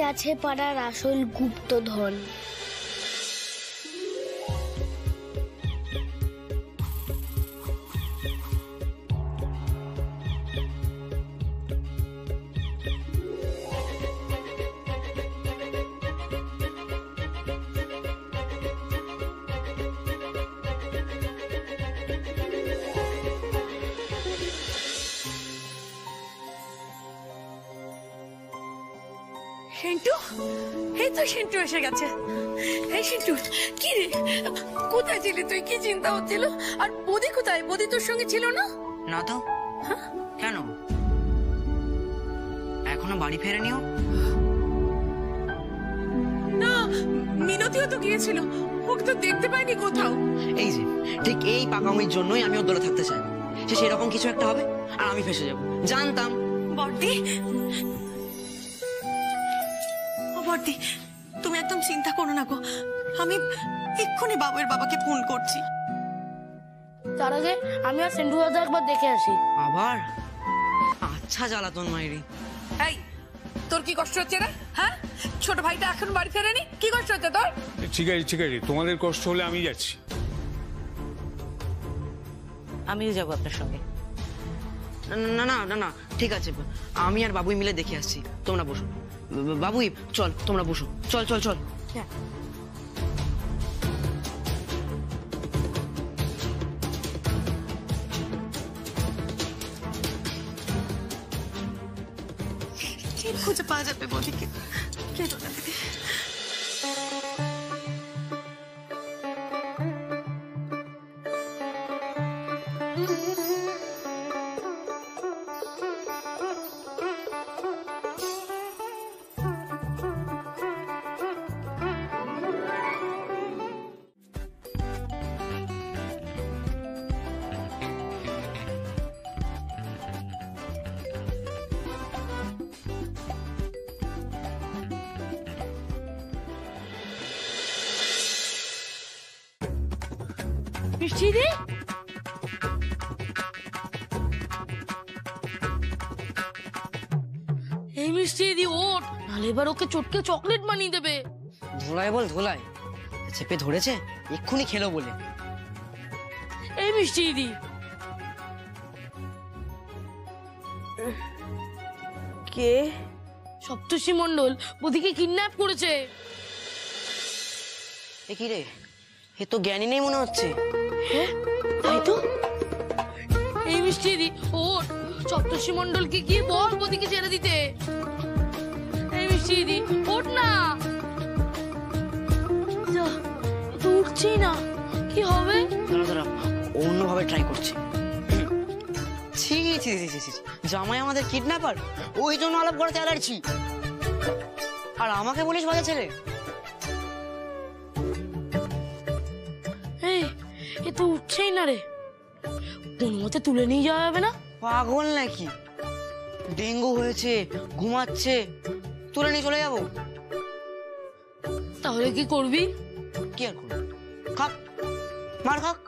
আছে পাড়ার আসল গুপ্তধন। সিন্টু, এই তো সিন্টু এসে গেছে। এই সিন্টু, কি রে, কোথায় ছিলি তুই? কি চিন্তা হচ্ছিল? আর বৌদি কোথায়? বৌদি তোর সঙ্গে ছিল না? না তো। কেন, এখনো বাড়ি ফেরেনিও? না, মিনতিও তো গিয়েছিল, ওকে তো দেখতে পাইনি কোথাও। এই যে ঠিক এই পাকামির জন্যই আমি ওর দলে থাকতে চাই। সে সেরকম কিছু একটা হবে আর আমি ফেসে যাবো, জানতাম। বর্দি, বর্দি, তুমি একদম চিন্তা করো না গো, আমি এক্ষুনি বাবুর বাবাকে ফোন করছি। তার আগে আমি আর সেন্টু দাদা একবার দেখে আসি। আবার? আচ্ছা জ্বালাতন মাইরি। এই, তোর কি কষ্ট হচ্ছে রে? হ্যাঁ, ছোট ভাইটা এখন বাড়ি ফেরেনি, কি কষ্ট হচ্ছে তোর? ঠিক আছে ঠিক আছে, তোমাদের কষ্ট হলে আমি যাচ্ছি। আমিও যাবো আপনার সঙ্গে। না না না না, ঠিক আছে, আমি আর বাবুই মিলে দেখে আসছি, তোমরা বসো। বাবুই চল, তোমরা বসো, চল চল চল। কি খুঁজে পাওয়া যাবে বৌদিকে? কেন না দিদি? মিষ্টি দি, এই মিষ্টি দি ওঠ, নাহলে এবার ওকে চটকে চকলেট বানিয়ে দেবে। ধোলাই বল ধোলাই, চেপে ধরেছে, এক্ষুনি খেলো বলে। এই মিষ্টি দি, কে? সপ্তর্ষি মণ্ডল বৌদিকে কিডন্যাপ করেছে। এ কি রে, এ তো জ্ঞানী নেই মনে হচ্ছে। হ্যাঁ তাই তো। এই মিষ্টি দি ওঠ, সপ্তর্ষি মণ্ডলকে গিয়ে বল বৌদিকে ছেড়ে দিতে। এই মিষ্টি দি ওঠ না, তো উঠছেই না, কি হবে? দাঁড়া দাঁড়া, অন্যভাবে ট্রাই করছি। ছি ছি ছি ছি ছি, জামাই আমাদের কিডন্যাপার, ওই জন্য আলাপ করাতে অ্যালার্জি। আর আমাকে বলিস বাজে ছেলে? এই, এ তো উঠছেই না রে, কোন মতে তুলে নিয়ে যাওয়া যাবে না? পাগল নাকি? ডেঙ্গু হয়েছে, ঘুমাচ্ছে, তুলে নিয়ে চলে যাবো? তাহলে কি করবি? কি আর করবো, খাক, মার খাক।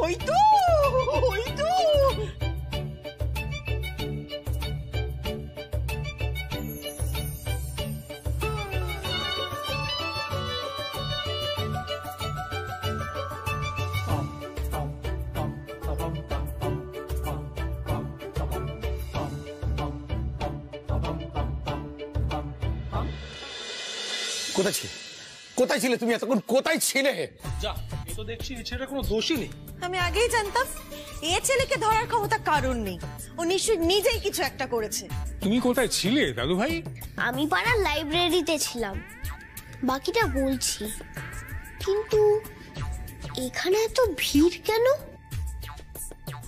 ওই তো, ওই তো। কোথায় ছিলে? কোথায় ছিলে তুমি এতক্ষণ? কোথায় ছিলে? যা, এ তো দেখছি এ ছেলেটার কোনো দোষই নেই। আমি আগেই জানতাম এ ছেলেকে ধরার ক্ষমতা কারণ নেই, ও নিশ্চয়ই নিজেই কিছু একটা করেছে। তুমি কোথায় ছিলে দাদু ভাই? আমি পাড়ার লাইব্রেরিতে ছিলাম, বাকিটা বলছি। কিন্তু এখানে এত ভিড় কেন?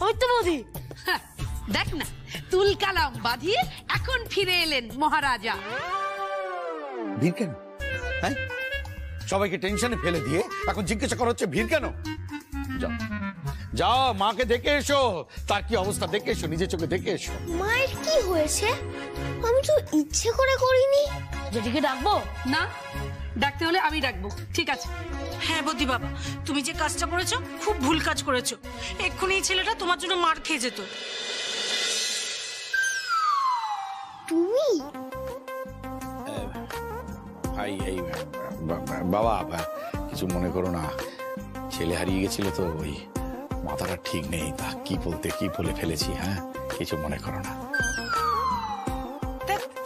ওই তো বৌদি, দেখ না, তুল কালাম বাঁধিয়ে এখন ফিরে এলেন মহারাজা। ভিড় কেন? হ্যাঁ, সবাইকে টেনশনে ফেলে দিয়ে এখন জিজ্ঞাসা করা হচ্ছে ভিড় কেন? যাও যাও মাকে দেখে এসো, তার কি অবস্থা দেখে এসো, নিজের চোখে দেখে এসো। মায়ের কি হয়েছে? আমি তো ইচ্ছে করে করিনি। জেঠিকে ডাকবো? না, ডাকতে হলে আমি ডাকবো। ঠিক আছে। হ্যাঁ বৌদি বাবা, তুমি যে কাজটা করেছো খুব ভুল কাজ করেছো। এক্ষুনি এই ছেলেটা তোমার জন্য মার খেয়ে যেত। তুমি এই বাবা, কিছু মনে করো না, ছেলে হারিয়ে গেছিল তো ওই মাথাটা ঠিক নেই, তা কি বলে ফেলেছি। হ্যাঁ, কিছু মনে করো না।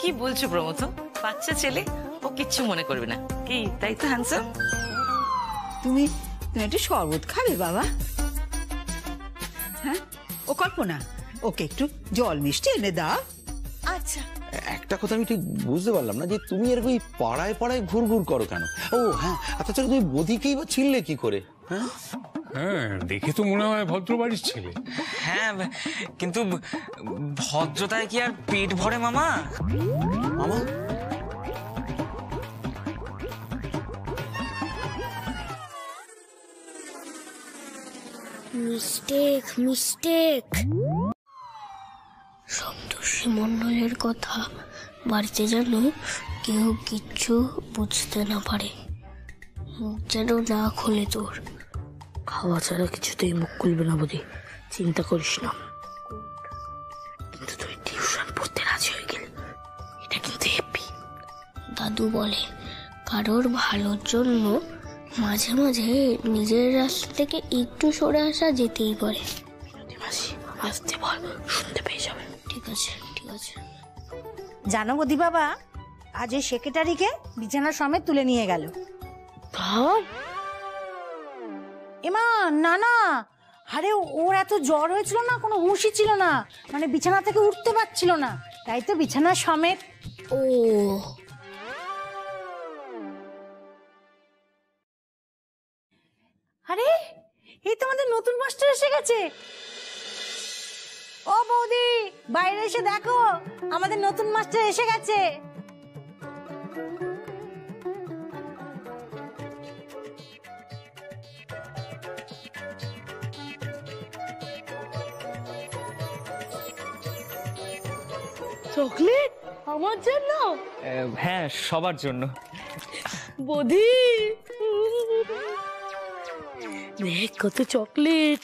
কি বলছো প্রমথ? বাচ্চা ছেলে, ও কিচ্ছু মনে করবে না। কি তাই তো হ্যান্ডসাম? তুমি একটু শরবত খাবে বাবা? হ্যাঁ, ও কল্পনা, ওকে একটু জল মিষ্টি এনে দাও। আচ্ছা। একটা কথা আমি ঠিক বুঝতে পারলাম না, যে তুমি এরকম পাড়ায় পাড়ায় ঘুরঘুর করো কেন? ও হ্যাঁ, আচ্ছা তুমি বদিকেই বা ছিললে কি করে? হ্যাঁ হ্যাঁ, দেখে তো মনে হয় ভদ্র বাড়ির ছেলে। হ্যাঁ, কিন্তু ভদ্রতায় কি আর পেট ভরে মামা? মামা, মিস্টেক। সন্তোষী মণ্ডলের কথা বাড়িতে যেন কেউ কিচ্ছু বুঝতে না পারে, মুখ যেন না খোলে তোর। খাওয়া ছাড়া কিছুতেই মুখ খুলবে না বৌদি, চিন্তা করিস না। কিন্তু তুই টিউশন পড়তে রাজি হয়ে গেলি, এটা কিন্তু হ্যাপি। দাদু বলে কারোর ভালোর জন্য মাঝে মাঝে নিজের রাস্তা থেকে একটু সরে আসা যেতেই পারে। মাসি আসতে বল, শুনতে পেয়ে যাবে। ঠিক আছে, ঠিক আছে। জানো বদি বাবা, আজ ওই সেক্রেটারিকে বিছানা সমেত তুলে নিয়ে গেল। এমা না না, আরে ওর এত জ্বর হয়েছিল না, কোনো হুঁশই ছিল না, মানে বিছানা থেকে উঠতে পারছিল না, তাই তো বিছানা সমেত। ও আরে এই তো আমাদের নতুন মাস্টার এসে গেছে। ও বৌদি, বাইরে এসে দেখো, আমাদের নতুন মাস্টার এসে গেছে। চকলেট আমার জন্য? হ্যাঁ, সবার জন্য। বৌদি দেখ কত চকলেট,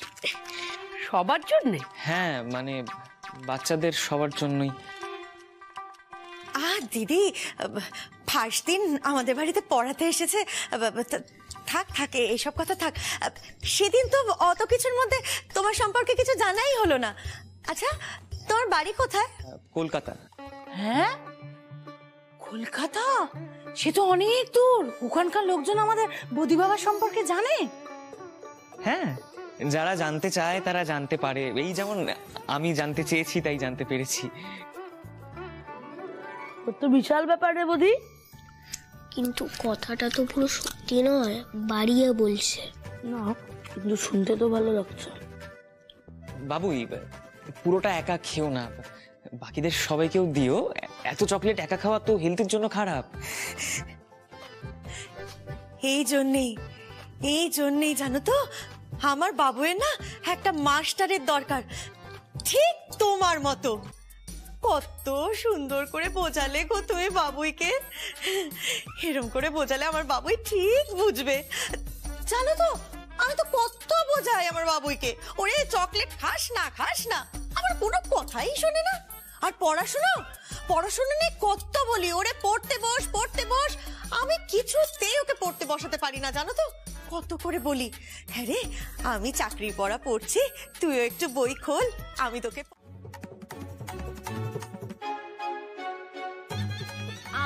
সবার জন্য। হ্যাঁ, মানে বাচ্চাদের সবার জন্যই। দিদি, ফার্স্ট দিন আমাদের বাড়িতে পড়াতে এসেছে, থাক থাকে এইসব কথা থাক। সেদিন তো অত কিছুর মধ্যে তোমার সম্পর্কে কিছু জানাই হলো না। আচ্ছা, তোমার বাড়ি কোথায়? কলকাতা। হ্যাঁ, কলকাতা? সে তো অনেক দূর। ওখানকার লোকজন আমাদের বদি বাবা সম্পর্কে জানে? হ্যাঁ, যারা জানতে চায় তারা জানতে পারে। এই যেমন আমি জানতে চেয়েছি, তাই জানতে পেরেছি। তো বিশাল ব্যাপার রে বৌদি। কিন্তু কথাটা তো পুরো সত্যি নয়, বাড়িয়ে বলছে। না, কিন্তু শুনতে তো ভালো লাগছে। বাবুই, পুরোটা একা খেও না, বাকিদের সবাইকেও দিও। এত চকলেট একা খাওয়া তো হেলথের জন্য খারাপ। এই জন্যেই জানো তো, আমার বাবুয়ের না একটা মাস্টারের দরকার, ঠিক তোমার মতো। কত সুন্দর করে বোঝালে গো তুমি বাবুইকে। এরম করে বোঝালে আমার বাবুই ঠিক বুঝবে। জানো তো, আমি তো কত বোঝাই আমার বাবুইকে, ওরে চকলেট খাস না খাস না, আমার কোনো কথাই শোনে না। আর পড়াশোনা নিয়ে কত বলি, ওরে পড়তে বস, আমি কিছুতেই ওকে পড়তে বসাতে পারি না, জানো তো। কত করে বলি, হ্যাঁ রে আমি চাকরির পড়া পড়ছি, তুইও একটু বই খোল, আমি তোকে।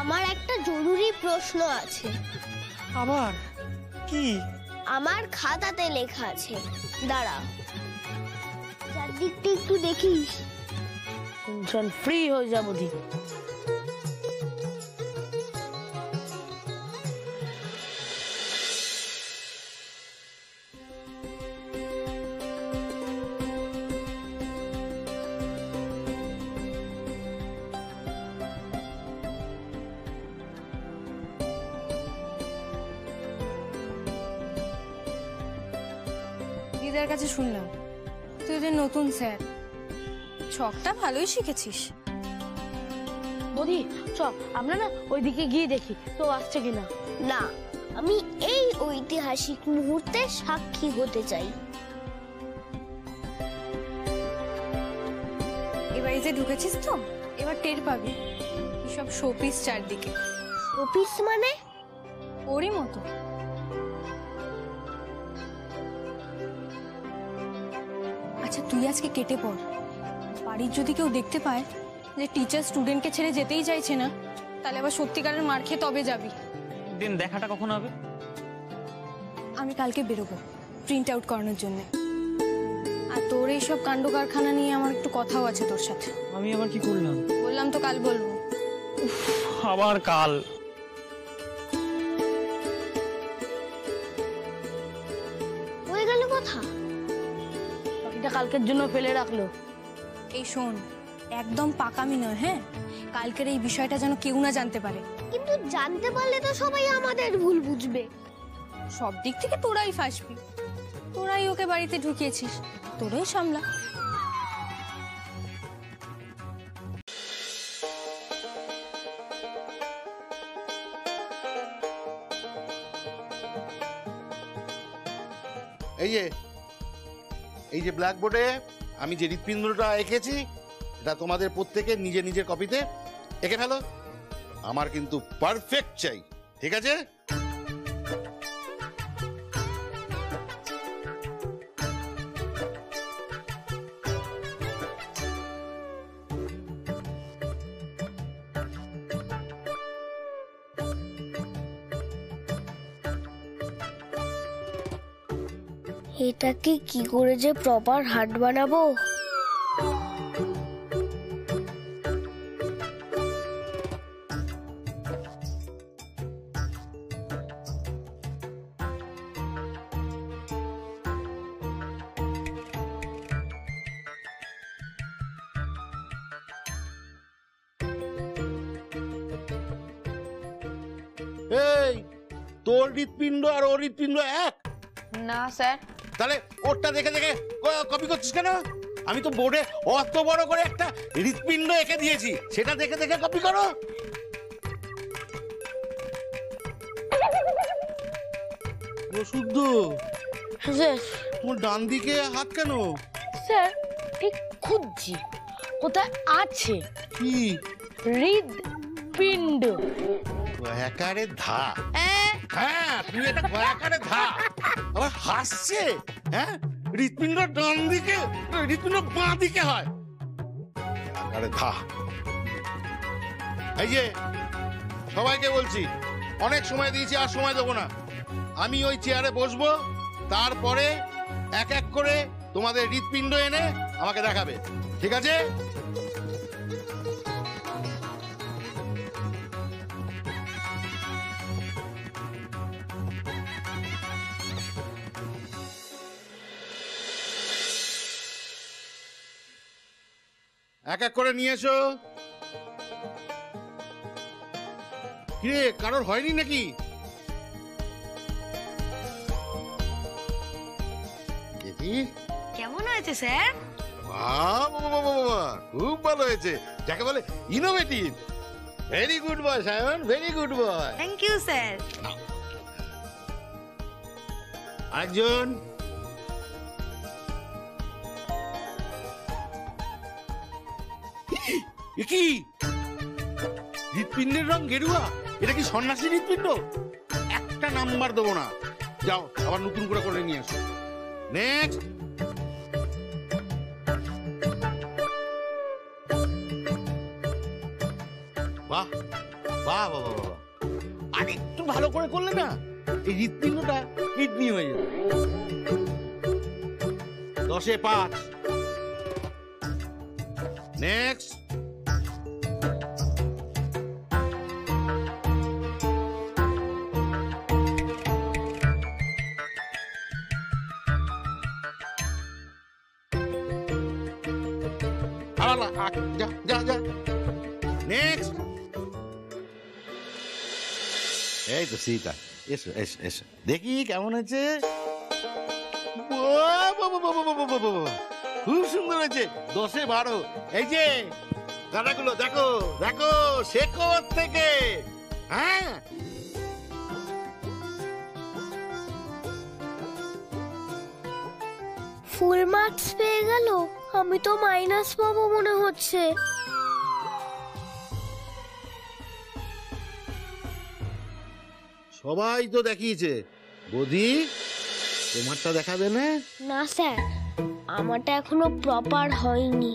আমার একটা জরুরি প্রশ্ন আছে। আবার কি? আমার খাতাতে লেখা আছে, দাঁড়া, চারদিকটা একটু দেখিস। টেনশন ফ্রি হয়ে যা বৌদি। দিদার কাছে শুনলাম তুই যে নতুন স্যার, ছকটা ভালোই শিখেছিস। বৌদি চ আমরা না ওইদিকে গিয়ে দেখি তো আসছে কিনা। না, আমি এই ঐতিহাসিক মুহূর্তে সাক্ষী হতে চাই। এবার এই যে ঢুকেছিস তো, এবার টের পাবি সব শোপিস চারদিকে। শোপিস মানে? ওরই মতো। আচ্ছা তুই আজকে কেটে পড়, বাড়ির যদি কেউ দেখতে পায় যে টিচার স্টুডেন্টকে ছেড়ে যেতেই চাইছে না, তাহলে আবার সত্যিকারের মার খেয়ে তবে যাবি। দিন দেখাটা কখন হবে? আমি কালকে বেরোবো প্রিন্ট আউট করানোর জন্য। আর তোর এইসব কাণ্ড কারখানা নিয়ে আমার একটু কথাও আছে তোর সাথে। আমি আবার কি করলাম? বললাম তো কাল বলবো। আবার কাল? হয়ে গেল কথা, এটা কালকের জন্য ফেলে রাখলো। এই শোন, একদম পাকামি নয়, হ্যাঁ? কালকের এই বিষয়টা যেন কেউ না জানতে পারে। কিন্তু জানতে পারলে তো সবাই আমাদের ভুল বুঝবে। সব দিক থেকে তোরাই ফাঁসবি, তোরাই ওকে বাড়িতে ঢুকিয়েছিস, তোরাই সামলা। এই যে ব্ল্যাকবোর্ডে আমি যে হৃৎপিণ্ডটা এঁকেছি, এটা তোমাদের প্রত্যেকের নিজের নিজের কপিতে এঁকে ফেলো। আমার কিন্তু পারফেক্ট চাই, ঠিক আছে? এটাকে কি করে যে প্রপার হার্ট বানাবো? এই তোর হৃৎপিণ্ড আর ওর হৃৎপিণ্ড এক না স্যার। তাহলে ওরটা দেখে দেখে কপি করছিস কেন? আমি তো বোর্ডে অত বড় করে একটা হৃৎপিণ্ড এঁকে দিয়েছি, সেটা দেখে দেখে কপি করো। শুদ্ধ তোমার ডান দিকে হাত কেন? স্যার ঠিক খুঁজছি কোথায় আছে। কি? হৃৎপিণ্ড। একারে ধা। হ্যাঁ তুই এটা একারে ধা। আবার হাসছে। হ্যাঁ হৃৎপিণ্ড ডান দিকে, হৃৎপিণ্ড বাঁ দিকে হয়। একারে ধা। এই যে সবাইকে বলছি, অনেক সময় দিয়েছি, আর সময় দেবো না। আমি ওই চেয়ারে বসবো, তারপরে এক এক করে তোমাদের হৃৎপিণ্ড এনে আমাকে দেখাবে, ঠিক আছে? এক এক করে নিয়ে এসো। কিরে কারোর হয়নি নাকি? কেমন হয়েছে স্যার? খুব ভালো হয়েছে, যাকে বলে innovative. Very good boy Sayan, very good boy. Thank you sir. আরেকজন। কি হৃৎপিণ্ডের রং গেরুয়া? এটা কি সন্ন্যাসী হৃৎপিণ্ড? একটা নাম্বার দেবো না। যাও আবার নতুন করে করে নিয়ে আসো। নেক্সট। বাহ বাহ বাহ বাহ, আর একটু ভালো করে করলে না এই হৃৎপিণ্ডটা কিডনি হয়ে যাবে। 10-এ 5। নেক্সট। যা যা যা। নেক্সট। এই তো সীতা, এসো এসো এসো, দেখি কেমন হয়েছে। খুব হয়েছে, 10-এ 12। এই যে গানাগুলো দেখো দেখো, শেখো ওর থেকে। হ্যাঁ, ফুল মার্কস পেয়ে গেল, আমি তো মাইনাস পাবো মনে হচ্ছে। সবাই তো দেখিয়েছে, বৌদি তোমারটা দেখাবে না? না স্যার, আমারটা এখনো প্রপার হয়নি।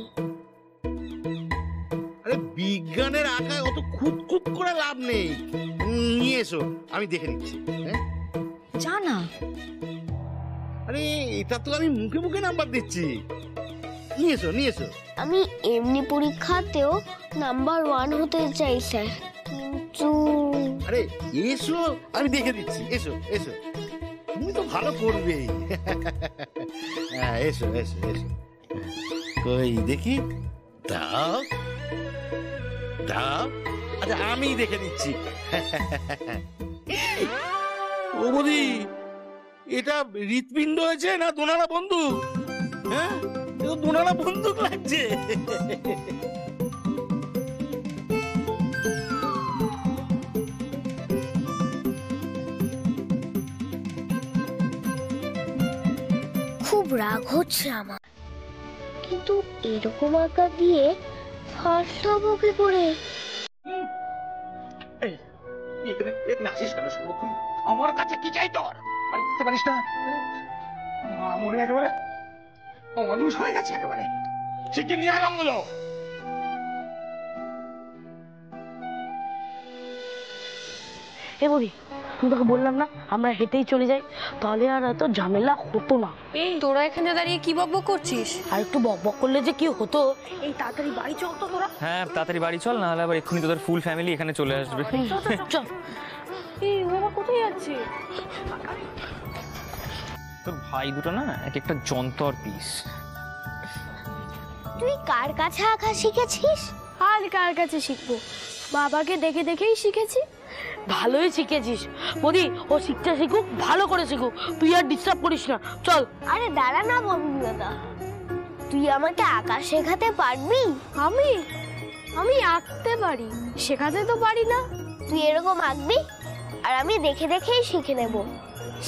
আরে বিজ্ঞানের আঁকায় অত খুঁত খুঁত করে লাভ নেই। নিয়ে এসো, আমি দেখে নিচ্ছি। হ্যাঁ জানা, আরে এটা তো আমি মুখে মুখে নাম্বার দিচ্ছি। নিয়ে এসো নিয়ে এসো। আমি এমনি পরীক্ষাতেও নাম্বার 1 হতে চাই স্যার, কিন্তু আরে এসো, আমি দেখে দিচ্ছি। এসো এসো, তুমি তো ভালো করবেই। হ্যাঁ এসো এসো এসো। কই দেখি, দাও দাও। আচ্ছা আমি দেখে দিচ্ছি। ও বৌদি, এটা হৃৎপিণ্ড হয়েছে না দোনালা বন্দুক? হ্যাঁ, দোনালা বন্দুক লাগছে। খুব রাগ হচ্ছে আমার, কিন্তু এরকম আঁকা দিয়ে ফার্স্ট হবো কি করে? আমার কাছে কি চাই তোর? বুঝতে পারিস না, মনে একেবারে অমানুষ হয়ে গেছে একেবারে। শিখে নিয়ে আলাম গুলো। এ বলি, আমি তোকে বললাম না আমরা হেঁটেই চলে যাই, তাহলে আর এত ঝামেলা হতো না। এই তোরা এখানে দাঁড়িয়ে কি বকবক করছিস? আর একটু বকবক করলে যে কি হতো। এই তাড়াতাড়ি বাড়ি চল তো তোরা। হ্যাঁ তাড়াতাড়ি বাড়ি চল, না হলে আবার এক্ষুনি তোদের ফুল ফ্যামিলি এখানে চলে আসবে। চল। এই ওরা কোথায় যাচ্ছে? তোর ভাই দুটো না এক একটা যন্তর পিস। তুই কার কাছে আঁকা শিখেছিস? আর কার কাছে শিখবো, বাবাকে দেখে দেখেই শিখেছি। ভালোই শিখেছিস বৌদি, ও শিখতে শিখুক, ভালো করে শিখুক, তুই আর ডিস্টার্ব করিস না। চল। আরে দাঁড়া না বন্ধু দাদা, তুই আমাকে আঁকা শেখাতে পারবি? আমি আমি আঁকতে পারি, শেখাতে তো পারি না। তুই এরকম আঁকবি আর আমি দেখে দেখেই শিখে নেব,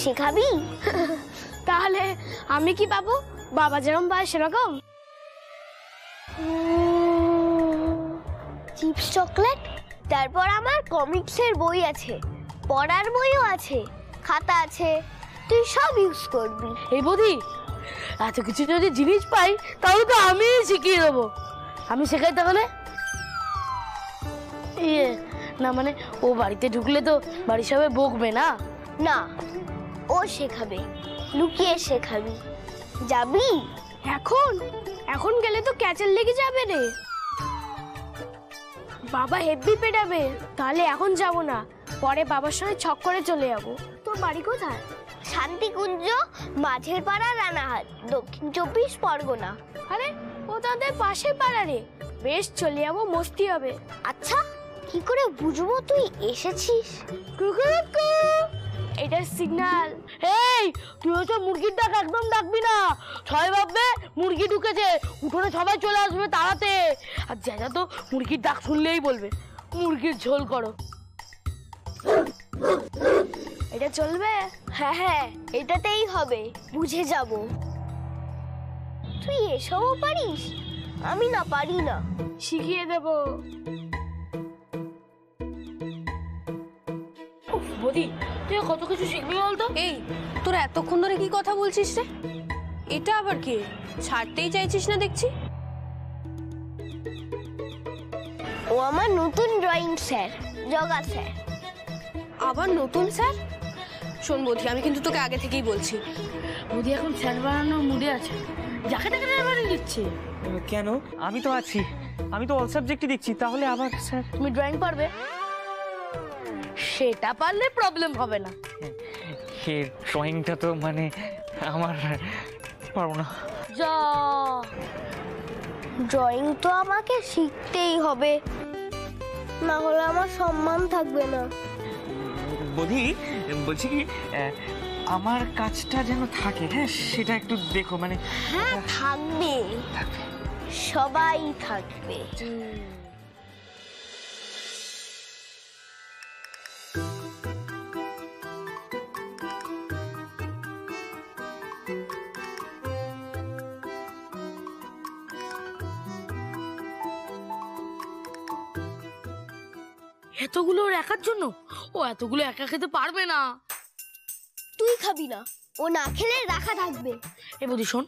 শেখাবি? তাহলে আমি কি পাবো? বাবা যেরকম পায় সেরকম? চিপস চকলেট, তারপর আমার কমিক্সের বই আছে, পড়ার বইও আছে, খাতা আছে, তুই সব ইউজ করবি। এই বৌদি, এত কিছু যদি জিনিস পাই তাহলে তো আমি শিখিয়ে দেবো। আমি শেখাই তাহলে? ইয়ে না, মানে ও বাড়িতে ঢুকলে তো বাড়ির সবাই বকবে না? না, ও শেখাবে, লুকিয়ে শেখাবি। যাবি? এখন এখন গেলে তো ক্যাচেল লেগে যাবে রে, বাবা হেব্বি পেটাবে। তাহলে এখন যাব না, পরে বাবার সঙ্গে ছক করে চলে যাবো। তোর বাড়ি কোথায়? শান্তিকুঞ্জ, মাঝের পাড়া, রানাহাট, দক্ষিণ 24 পরগনা। আরে ও তাদের পাশে পাড়া রে, বেশ চলে যাবো, মস্তি হবে। আচ্ছা কি করে বুঝবো তুই এসেছিস? কুকুরকু, এটা সিগন্যাল। এই তুই হচ্ছে মুরগির ডাক একদম ডাকবি না, সবাই ভাববে মুরগি ঢুকেছে, উঠোনে সবাই চলে আসবে তাড়াতে। আর যা তো মুরগির ডাক শুনলেই বলবে মুরগির ঝোল করো। এটা চলবে? হ্যাঁ হ্যাঁ, এটাতেই হবে, বুঝে যাব। তুই এসবও পারিস? আমি না পারি না। শিখিয়ে দেবো। বৌদি, তুই কত কিছু শিখবি বলতো। এই তোরা এতক্ষণ ধরে কি কথা বলছিস রে? এটা আবার কি? ছাড়তেই চাইছিস না দেখছি। ও আমার নতুন ড্রয়িং স্যার, জগা স্যার। আবার নতুন স্যার? শোন বৌদি, আমি কিন্তু তোকে আগে থেকেই বলছি, বৌদি এখন স্যার বানানোর মুডে আছে, যাকে তাকে বানিয়ে দিচ্ছে। কেন? আমি তো আছি, আমি তো অল সাবজেক্টই দেখছি। তাহলে আবার স্যার? তুমি ড্রয়িং পারবে? সেটা পারলে প্রবলেম হবে না। এই ড্রয়িংটা তো মানে আমার পারবো না। যা, ড্রয়িং তো আমাকে শিখতেই হবে, না হলে আমার সম্মান থাকবে না। বৌদি বলছি কি, আমার কাজটা যেন থাকে, হ্যাঁ সেটা একটু দেখো। মানে হ্যাঁ থাকবে, সবাই থাকবে। এতগুলো ওর একার জন্য? ও এতগুলো একা খেতে পারবে না। তুই খাবি না, ও না খেলে রাখা থাকবে। এ বৌদি শোন,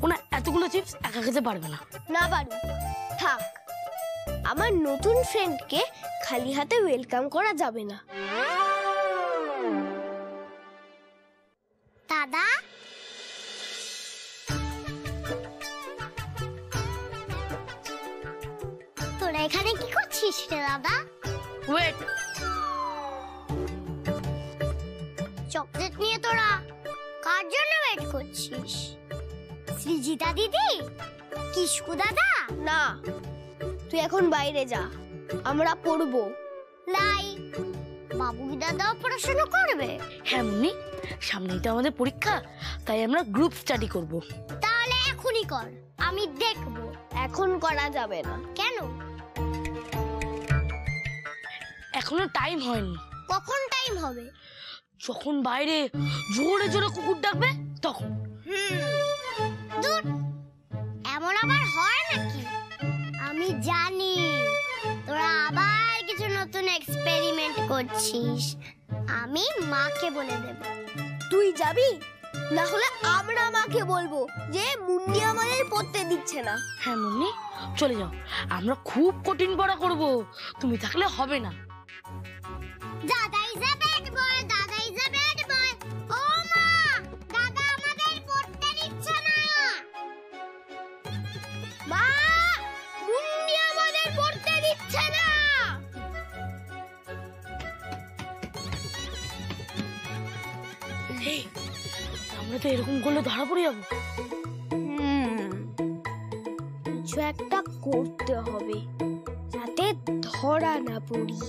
ও না এতগুলো চিপস একা খেতে পারবে না। না পারু, থাক। আমার নতুন ফ্রেন্ডকে খালি হাতে ওয়েলকাম করা যাবে না। দাদা, তোরা এখানে কি করছিস রে দাদা? ওয়েট, চকলেট নিয়ে তোরা কার জন্য ওয়েট করছিস? সৃজিতা দিদি, কিসকু দাদা? না, তুই এখন বাইরে যা, আমরা পড়বো। লাই, বাবুই দাদাও পড়াশোনা করবে? হ্যাঁ মুন্নি, সামনেই তো আমাদের পরীক্ষা, তাই আমরা গ্রুপ স্টাডি করব। তাহলে এখনই কর, আমি দেখব। এখন করা যাবে না। কেন? এখনো টাইম হয়নি। কখন টাইম হবে? যখন বাইরে জোরে জোরে কুকুর ডাকবে তখন। দূর, এমন আবার হয় নাকি? আমি জানি তোরা আবার কিছু নতুন এক্সপেরিমেন্ট করছিস। আমি মাকে বলে দেব। তুই যাবি? না হলে আমরা মাকে বলবো যে মুন্নি আমাদের পড়তে দিচ্ছে না। হ্যাঁ মুন্নি, চলে যাও, আমরা খুব কঠিন পড়া করব, তুমি থাকলে হবে না। দাদা ইজ আ ব্যাড বয়, দাদা ইজ আ ব্যাড বয়। ও মা, দাদা আমাদের পড়তে দিচ্ছে না। মা, মুন্নি আমাদের পড়তে দিচ্ছে না। এই, আমরা তো এরকম করলে ধরা পড়ে যাবো। কিছু একটা করতে হবে যাতে ধরা না পড়ি।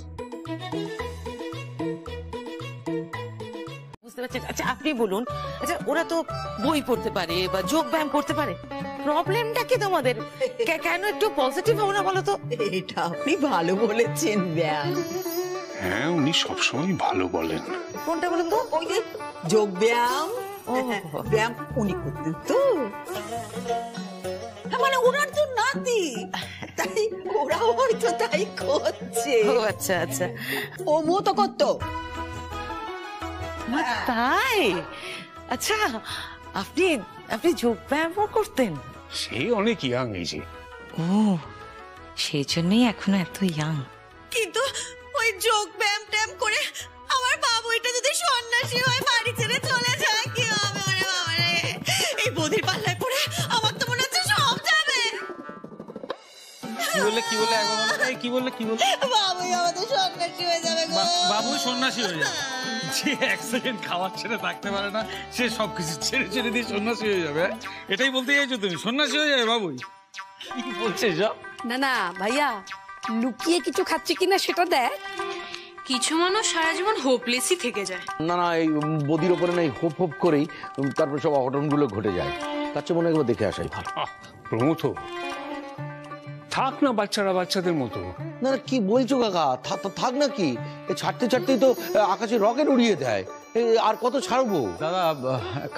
বুঝতে পারছেন? আচ্ছা আপনি বলুন, আচ্ছা ওরা তো বই পড়তে পারে বা যোগ ব্যায়াম করতে পারে, প্রবলেমটা কি তোমাদের? কেন একটু পজিটিভ হও না বলো তো? এটা আপনি ভালো বলেছেন ব্যায়াম। হ্যাঁ উনি সবসময় ভালো বলেন। কোনটা বলুন তো? ওই যে যোগ ব্যায়াম। ব্যায়াম উনি করতেন তো, মানে ওনার তো নাতি, তাই ওরাও হয়তো তাই করছে। ও আচ্ছা আচ্ছা, ও মো তো করতো। তাই? আচ্ছা, আপনি আপনি যোগ ব্যায়ামও করতেন? সে অনেক ইয়াং এজে। ও, সেই জন্যই এখনো এত ইয়াং। কিন্তু ওই যোগ ব্যায়াম ট্যায়াম করে আমার বাবুইটা যদি সন্ন্যাসী হয়, বাড়ি ছেড়ে চলে যায়, কি হবে ওরে বাবা রে? এই বধির পাল্লায় পড়ে আমার তো মনে হচ্ছে সব যাবে। কি বললে কি বললে একবার বলো তো, কি বললে কি বললে? বাবুই আমাদের সন্ন্যাসী হয়ে যাবে গো। বাবু সন্ন্যাসী হয়ে যাবে? যে এক সেকেন্ড খাবার ছেড়ে থাকতে পারে না, সে সবকিছু ছেড়ে ছেড়ে দিয়ে সন্ন্যাসী হয়ে যাবে? এটাই বলতে চাইছো তুমি? সন্ন্যাসী হয়ে যাবে বাবুই? কি বলছে সব? না না ভাইয়া, লুকিয়ে কিছু খাচ্ছে কিনা সেটা দেখ। কিছু মানুষ সারা জীবন হোপলেসই থেকে যায়। না না, এই বদির ওপরে না হোপ হোপ করেই তারপর সব অঘটনগুলো ঘটে যায়। তার চেয়ে মনে হয় একবার দেখে আসাই ভালো। প্রমথ, থাক না বাচ্চারা বাচ্চাদের মতো। না না, কি বলছো কাকা? থাক না কি? ছাড়তে ছাড়তেই তো আকাশে রকেট উড়িয়ে দেয়। আর কত ছাড়বো? দাদা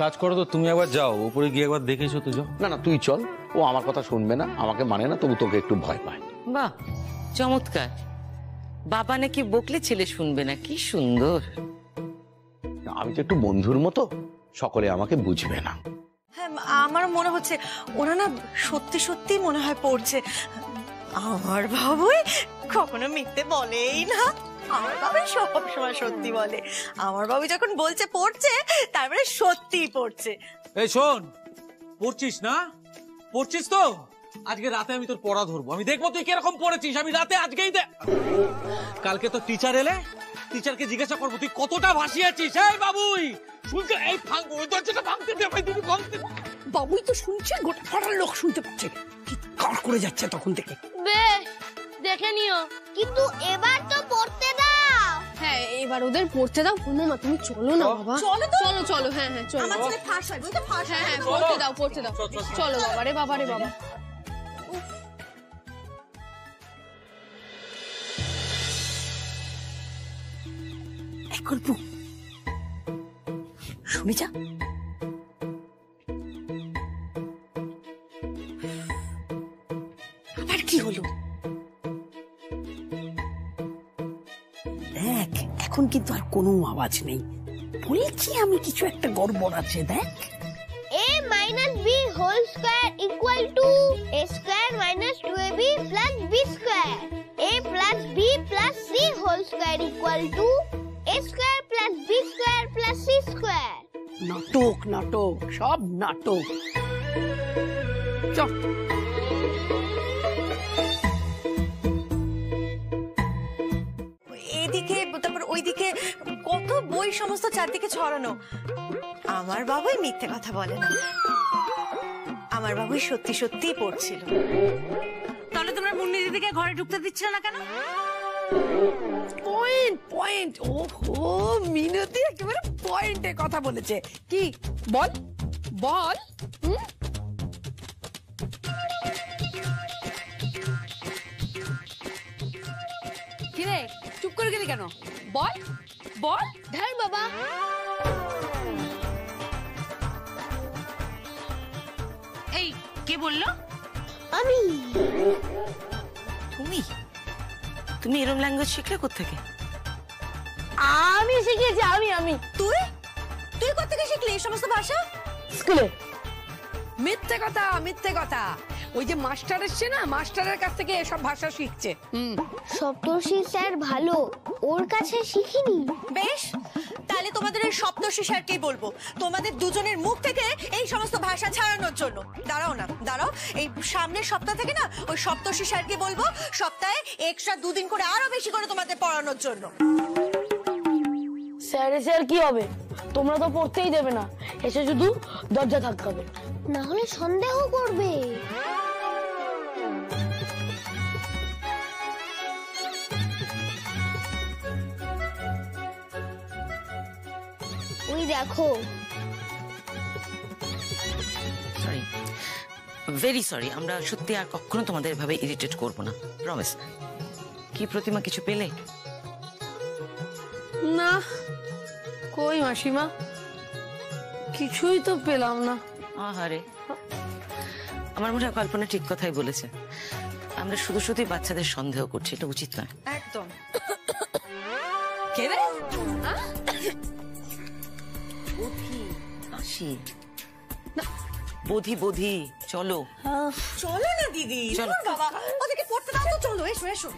কাজ করো তো, তুমি একবার যাও উপরে গিয়ে একবার দেখেছো তো, যাও। না না, তুই চল। ও আমার কথা শুনবে না, আমাকে মানে না, তবু তোকে একটু ভয় পায়। বাহ, চমৎকার। বাবা নাকি বকলে ছেলে শুনবে না, কি সুন্দর। আমি তো একটু বন্ধুর মতো, সকলে আমাকে বুঝবে না। হ্যাঁ, আমার মনে হচ্ছে ওরা না সত্যি সত্যি মনে হয় পড়ছে। আমার বাবুই কখনো মিথ্যে বলেই না, আমার বাবুই সব সময় সত্যি বলে। আমার বাবু যখন বলছে পড়ছে, তারপরে সত্যিই পড়ছে। এই শোন, পড়ছিস না? পড়ছিস তো? আজকে রাতে আমি তোর পড়া ধরবো, আমি দেখবো তুই কিরকম পড়েছিস। আমি রাতে আজকেই কালকে তো টিচার এলে, টিচারকে জিজ্ঞাসা করবো তুই কতটা ভাসিয়েছিস। এই বাবুই শুনছে? এই ভাঙ, ওই দরজাটা ভাঙতে দে ভাই, তুমি ভাঙতে। বাবুই তো শুনছে, গোটা পাড়ার লোক শুনতে পাচ্ছে, কার করে যাচ্ছে তখন থেকে। বেশ দেখে নিও, কিন্তু এবার তো পড়তে দাও। হ্যাঁ এবার ওদের পড়তে দাও। পূর্ণিমা তুমি চলো না বাবা, চলো চলো, হ্যাঁ হ্যাঁ চলো। আমার ছেলে ফাঁস হয়, বুঝতে ফাঁস হয়। হ্যাঁ পড়তে দাও পড়তে দাও, চলো বাবা রে বাবা রে বাবা। গল্প শুনে যা। আবার কি হলো? দেখ এখন কিন্তু আর কোনো আওয়াজ নেই, বলছি আমি কিছু একটা গড়বড় আছে। দেখ a minus b whole square equal to a square minus 2ab plus b square. a plus b plus c whole square equal to a square plus b square plus c square. নাটক নাটক, সব নাটক। চল এদিকে তারপর ওইদিকে কত বই সমস্ত চারদিকে ছড়ানো। আমার বাবুই মিথ্যে কথা বলে না, আমার বাবুই সত্যি সত্যিই পড়ছিল। তাহলে তোমরা মুন্নি দিদিকে ঘরে ঢুকতে দিচ্ছিল না কেন? পয়েন্ট পয়েন্ট, ওহো মিনতি একেবারে পয়েন্টে কথা বলেছে। কি বল বল। কিরে চুপ করে গেলি কেন? বল বল। ঢাল বাবা। এই কে বললো? আমি। তুমি তুমি এরম ল্যাঙ্গুয়েজ শিখলে কোত্থেকে? আমি শিখেছি, আমি। তুই তুই কোত্থেকে শিখলি এই সমস্ত ভাষা? স্কুলে। মিথ্যে কথা মিথ্যে কথা, ওই যে মাস্টার এসছে না, মাস্টারের কাছ থেকে এসব ভাষা শিখছে। সপ্তর্ষি স্যার ভালো, ওর কাছে শিখিনি। বেশ, তাহলে তোমাদের ওই সপ্তর্ষি স্যারকেই বলবো তোমাদের দুজনের মুখ থেকে এই সমস্ত ভাষা ছাড়ানোর জন্য। দাঁড়াও না, দাঁড়াও, এই সামনের সপ্তাহ থেকে না ওই সপ্তর্ষি স্যারকে বলবো সপ্তাহে এক্সট্রা 2 দিন করে আরো বেশি করে তোমাদের পড়ানোর জন্য। স্যার কি হবে? তোমরা তো পড়তেই দেবে না, এসে শুধু দরজা থাকবে, না হলে সন্দেহ করবে। ওই দেখো। সরি, ভেরি সরি, আমরা সত্যি আর কখনো তোমাদের এভাবে ইরিটেট করবো না, প্রমিস। কি প্রতিমা, কিছু পেলে? না কই মাসিমা, কিছুই তো পেলাম না। আহারে, আমার মনে হয় কল্পনা ঠিক কথাই বলেছে। আমরা শুধু শুধুই বাচ্চাদের সন্দেহ করছি, এটা উচিত নয়। একদম। কে রে? আসি বোধি বোধি, চলো চলো না দিদি, চলো। বাবা ওদেরকে পড়তে দাও তো, চলো এসো এসো।